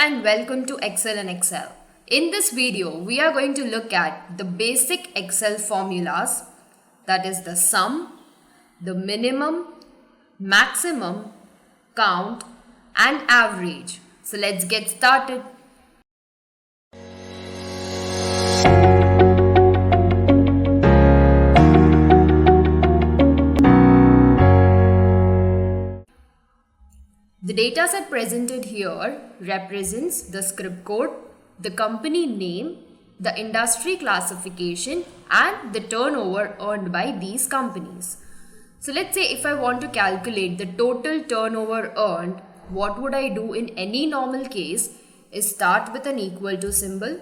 and welcome to Excel and Excel. In this video, we are going to look at the basic Excel formulas, that is the sum, the minimum, maximum, count and average. So let's get started. The dataset presented here represents the script code, the company name, the industry classification and the turnover earned by these companies. So let's say if I want to calculate the total turnover earned, what would I do in any normal case is start with an equal to symbol,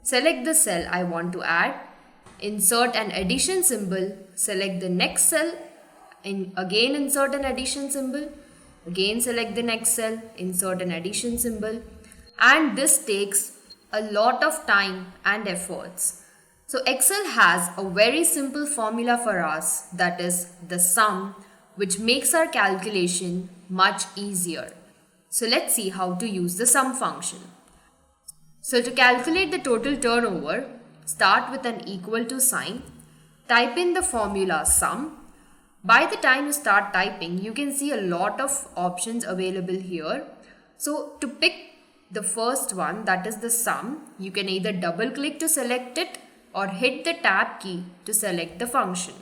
select the cell I want to add, insert an addition symbol, select the next cell, and again insert an addition symbol. Again select the next cell, insert an addition symbol, and this takes a lot of time and efforts. So Excel has a very simple formula for us, that is the sum, which makes our calculation much easier. So let's see how to use the sum function. So to calculate the total turnover, start with an equal to sign, type in the formula sum. By the time you start typing, you can see a lot of options available here. So to pick the first one, that is the sum, you can either double click to select it or hit the tab key to select the function.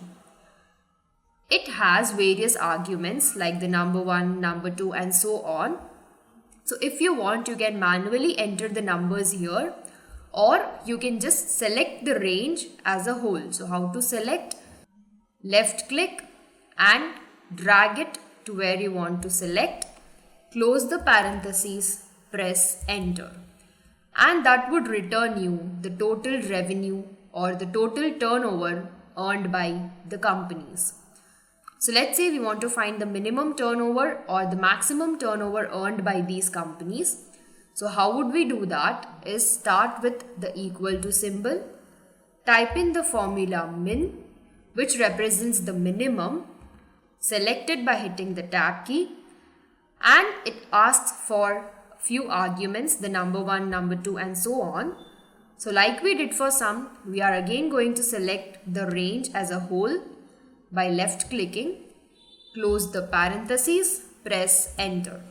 It has various arguments like the number 1, number 2 and so on. So if you want, you can manually enter the numbers here or you can just select the range as a whole. So how to select? Left click and drag it to where you want to select, close the parentheses, press enter, and that would return you the total revenue or the total turnover earned by the companies. So let's say we want to find the minimum turnover or the maximum turnover earned by these companies. So how would we do that? Is start with the equal to symbol, type in the formula min, which represents the minimum, select it by hitting the tab key, and it asks for few arguments, the number 1, number 2 and so on. So like we did for sum, we are again going to select the range as a whole by left clicking, close the parentheses, press enter,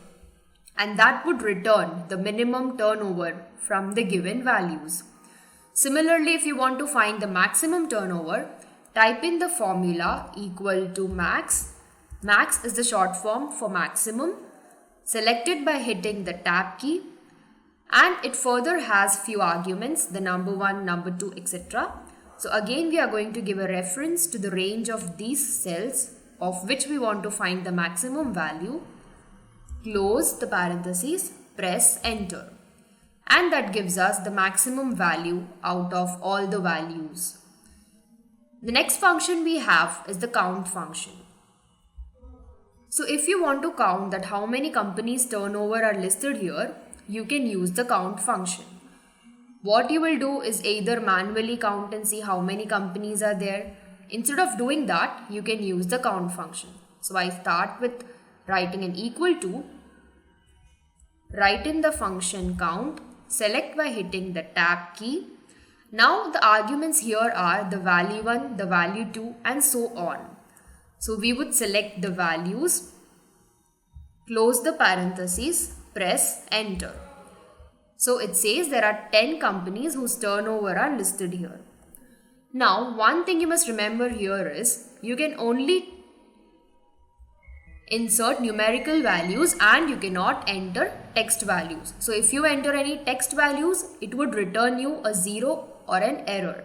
and that would return the minimum turnover from the given values. Similarly, if you want to find the maximum turnover, type in the formula equal to max. Max is the short form for maximum. Select it by hitting the tab key, and it further has few arguments, the number 1, number 2, etc. So again we are going to give a reference to the range of these cells of which we want to find the maximum value. Close the parentheses, press enter, and that gives us the maximum value out of all the values. The next function we have is the count function. So if you want to count that how many companies turnover are listed here, you can use the count function. What you will do is either manually count and see how many companies are there. Instead of doing that, you can use the count function. So I start with writing an equal to, write in the function count, select by hitting the tab key. Now the arguments here are the value 1, the value 2 and so on. So we would select the values, close the parentheses, press enter. So it says there are 10 companies whose turnover are listed here. Now one thing you must remember here is you can only insert numerical values and you cannot enter text values. So if you enter any text values, it would return you a 0 or an error.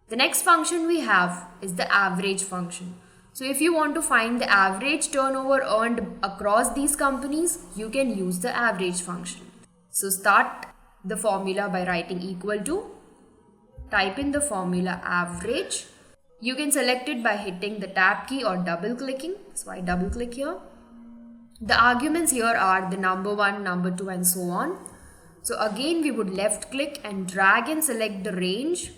The next function we have is the average function. So if you want to find the average turnover earned across these companies, you can use the average function. So start the formula by writing equal to, type in the formula average. You can select it by hitting the tab key or double clicking. So I double click here. The arguments here are the number 1, number 2 and so on. So again we would left click and drag and select the range,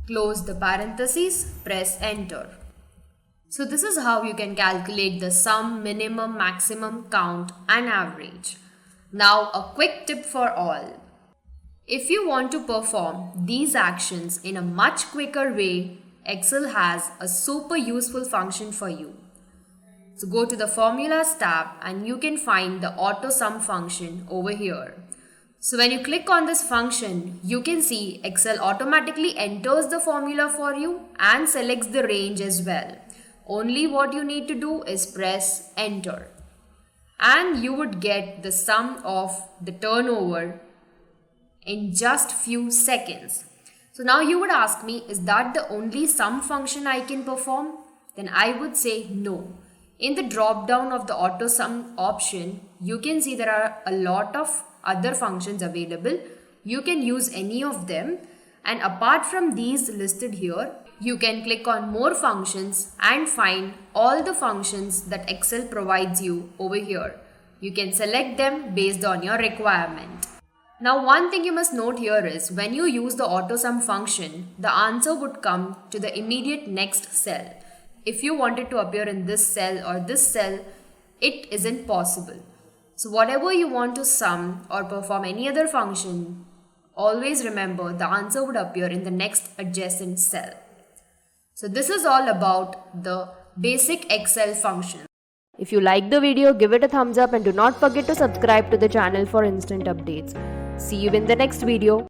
close the parentheses, press enter. So this is how you can calculate the sum, minimum, maximum, count and average. Now, a quick tip for all. If you want to perform these actions in a much quicker way, Excel has a super useful function for you. So go to the Formulas tab and you can find the Auto Sum function over here. So when you click on this function, you can see Excel automatically enters the formula for you and selects the range as well. Only what you need to do is press enter. And you would get the sum of the turnover in just few seconds. So now you would ask me, is that the only sum function I can perform? Then I would say no. In the drop down of the auto sum option, you can see there are a lot of other functions available. You can use any of them, and apart from these listed here, you can click on more functions and find all the functions that Excel provides you over here. You can select them based on your requirement. Now one thing you must note here is when you use the auto sum function, the answer would come to the immediate next cell. If you want it to appear in this cell or this cell, it isn't possible. So whatever you want to sum or perform any other function, always remember the answer would appear in the next adjacent cell. So this is all about the basic Excel function. If you like the video, give it a thumbs up and do not forget to subscribe to the channel for instant updates. See you in the next video.